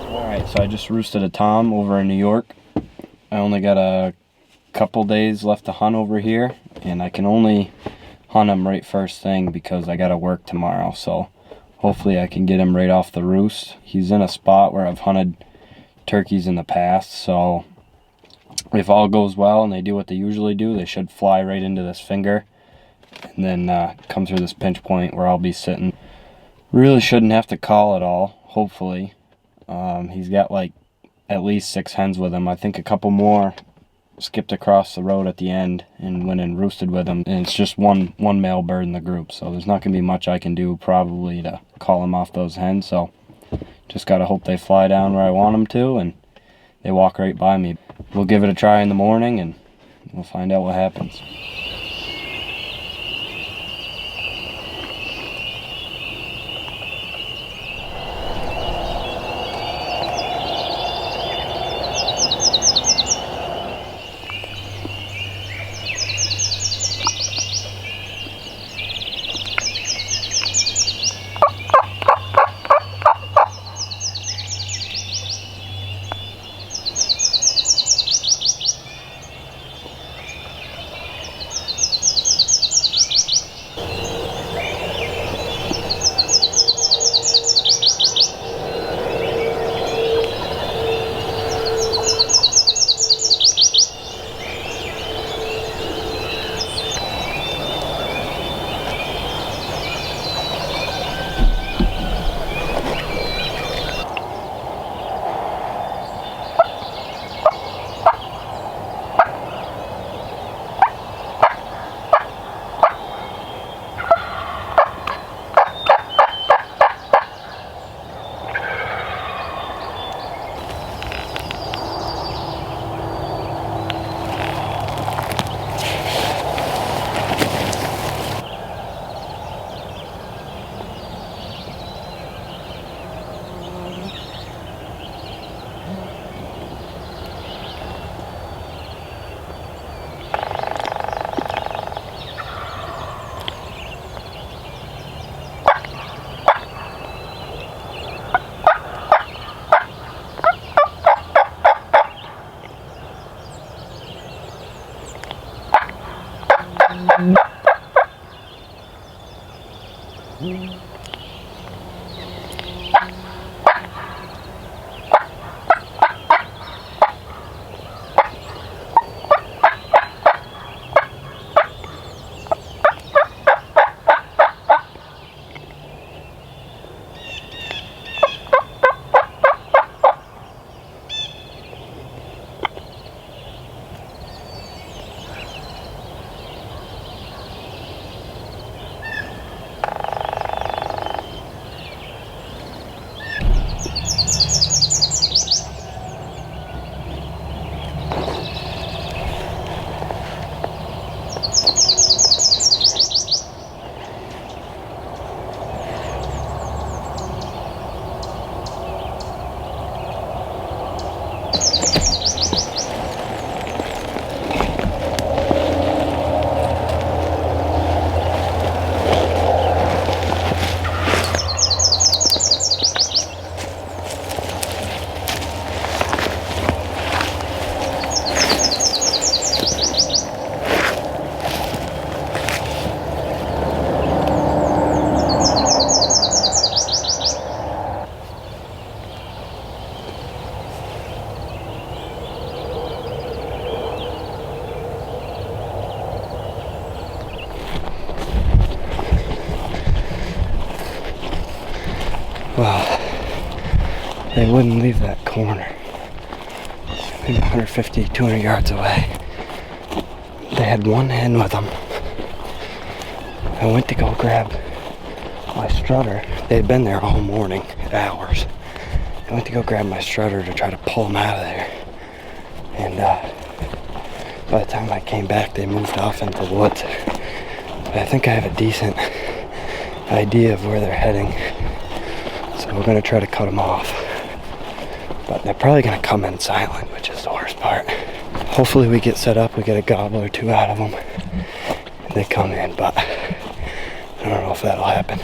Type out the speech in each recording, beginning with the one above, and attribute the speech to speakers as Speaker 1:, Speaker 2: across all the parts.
Speaker 1: Alright, so I just roosted a tom over in New York. I only got a couple days left to hunt over here, and I can only hunt him right first thing because I gotta work tomorrow, so hopefully I can get him right off the roost. He's in a spot where I've hunted turkeys in the past, so if all goes well and they do what they usually do, they should fly right into this finger and then come through this pinch point where I'll be sitting. Really shouldn't have to call at all, hopefully. He's got like at least 6 hens with him. I think a couple more skipped across the road at the end and went and roosted with him, and it's just one male bird in the group, so there's not gonna be much I can do probably to call him off those hens. So just gotta hope they fly down where I want them to and they walk right by me. We'll give it a try in the morning and we'll find out what happens. Well, they wouldn't leave that corner. Maybe 150, 200 yards away. They had one hen with them. I went to go grab my strutter. They had been there all morning at hours. I went to go grab my strutter to try to pull them out of there. And by the time I came back, they moved off into the woods. But I think I have a decent idea of where they're heading. So we're going to try to cut them off. But they're probably going to come in silent, which is the worst part. Hopefully we get set up, we get a gobble or two out of them, and they come in, but I don't know if that'll happen.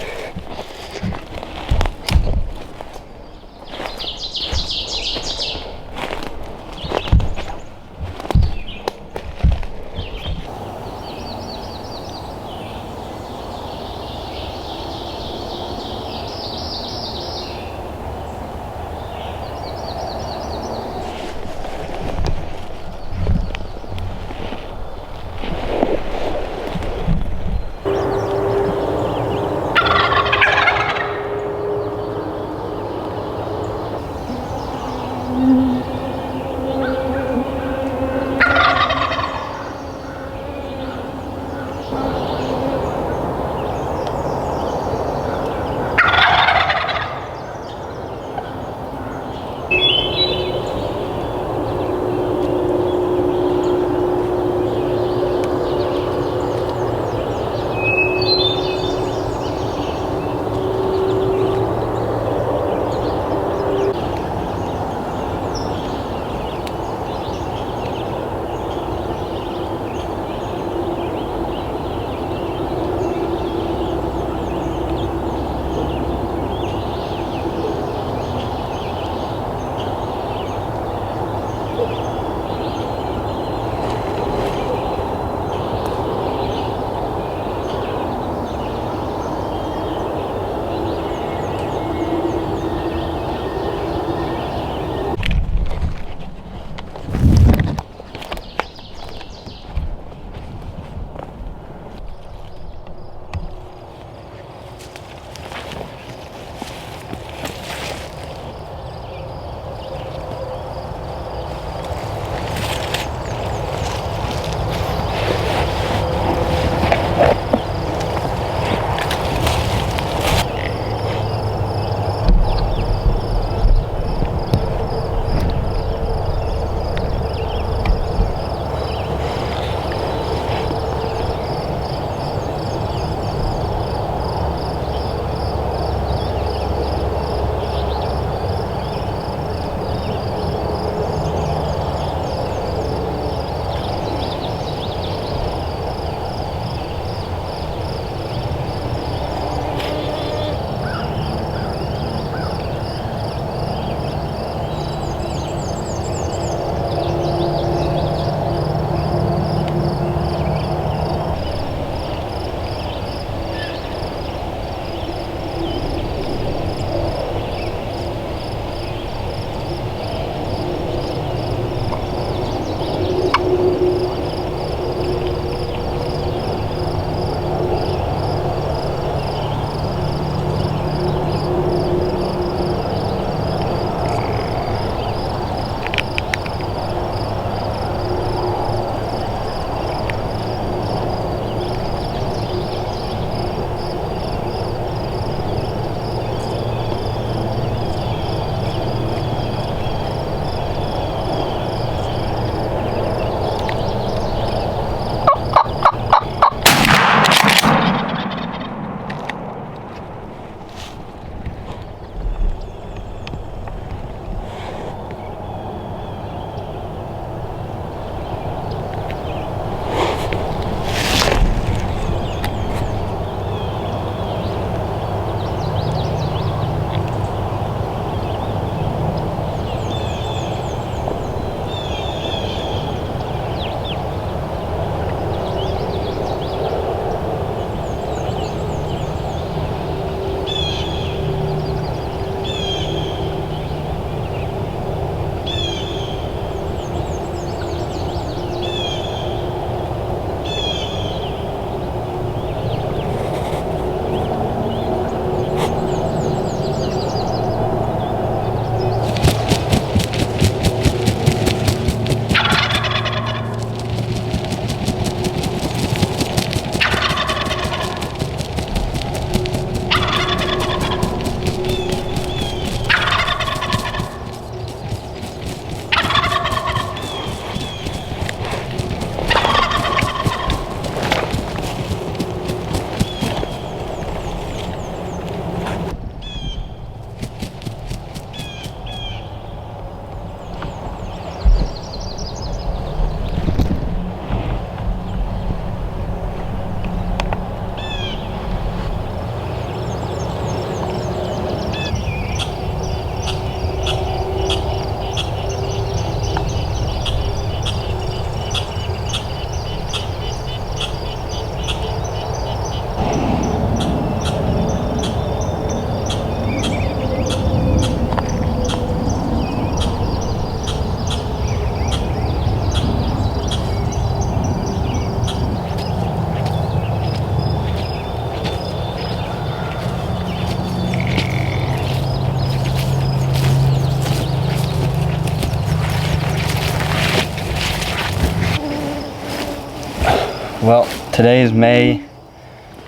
Speaker 1: Today is May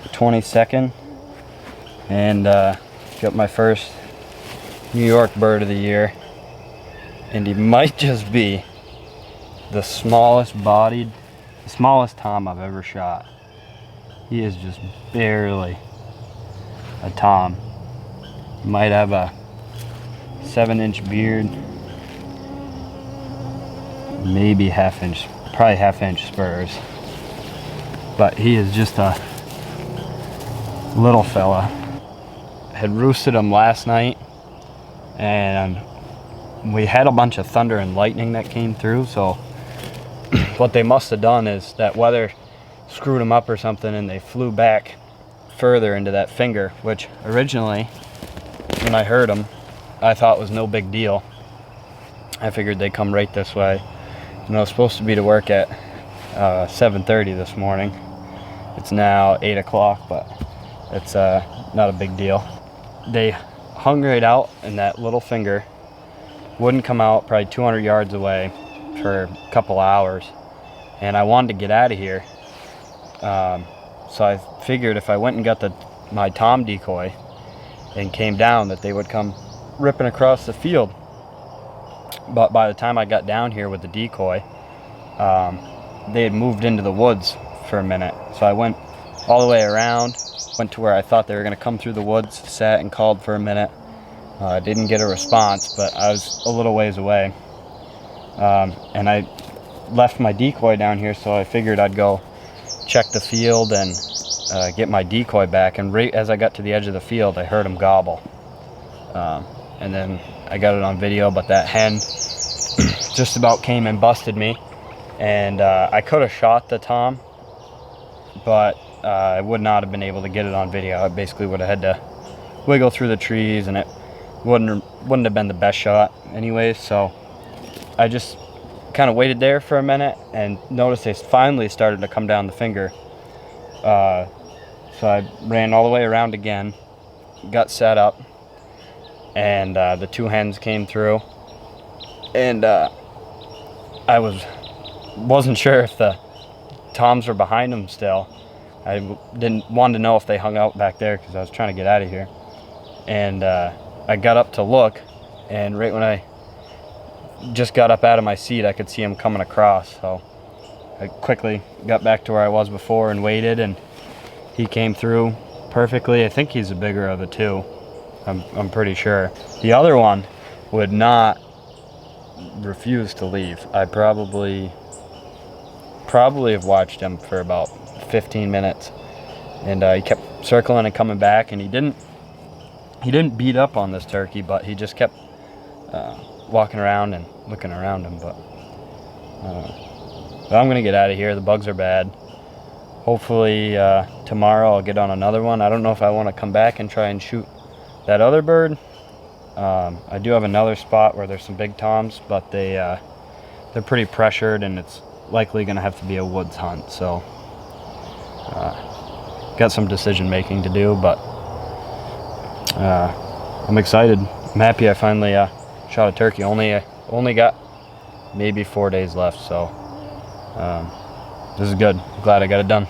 Speaker 1: 22nd, and got my first New York bird of the year, and he might just be the smallest tom I've ever shot. He is just barely a tom. He might have a 7-inch beard, maybe probably half-inch spurs, but he is just a little fella. Had roosted him last night, and we had a bunch of thunder and lightning that came through, so what they must have done is that weather screwed them up or something, and they flew back further into that finger, which originally, when I heard them, I thought was no big deal. I figured they'd come right this way. And I was supposed to be to work at 7:30 this morning. It's now 8 o'clock, but it's not a big deal. They hung right out in that little finger, wouldn't come out, probably 200 yards away for a couple hours, and I wanted to get out of here. So I figured if I went and got my tom decoy and came down, that they would come ripping across the field. But by the time I got down here with the decoy, they had moved into the woods for a minute. So I went all the way around, went to where I thought they were going to come through the woods, sat and called for a minute. Didn't get a response, but I was a little ways away. And I left my decoy down here, so I figured I'd go check the field and get my decoy back. And right as I got to the edge of the field, I heard him gobble. And then I got it on video, but that hen just about came and busted me. And I could have shot the tom, but I would not have been able to get it on video. I basically would have had to wiggle through the trees, and it wouldn't have been the best shot anyways. So I just kind of waited there for a minute and noticed they finally started to come down the finger. So I ran all the way around again, got set up, and the two hens came through, and I wasn't sure if the toms were behind them still. I wanted to know if they hung out back there because I was trying to get out of here. And I got up to look, and right when I just got up out of my seat, I could see him coming across. So I quickly got back to where I was before and waited, and he came through perfectly. I think he's the bigger of the two. I'm pretty sure. The other one would not refuse to leave. I probably have watched him for about 15 minutes, and he kept circling and coming back, and he didn't beat up on this turkey, but he just kept walking around and looking around him. But I'm gonna get out of here. The bugs are bad. Hopefully tomorrow I'll get on another one. I don't know if I want to come back and try and shoot that other bird. I do have another spot where there's some big toms, but they're pretty pressured, and it's likely going to have to be a woods hunt. So got some decision making to do, but I'm excited. I'm happy I finally shot a turkey. Only got maybe 4 days left, so this is good. I'm glad I got it done.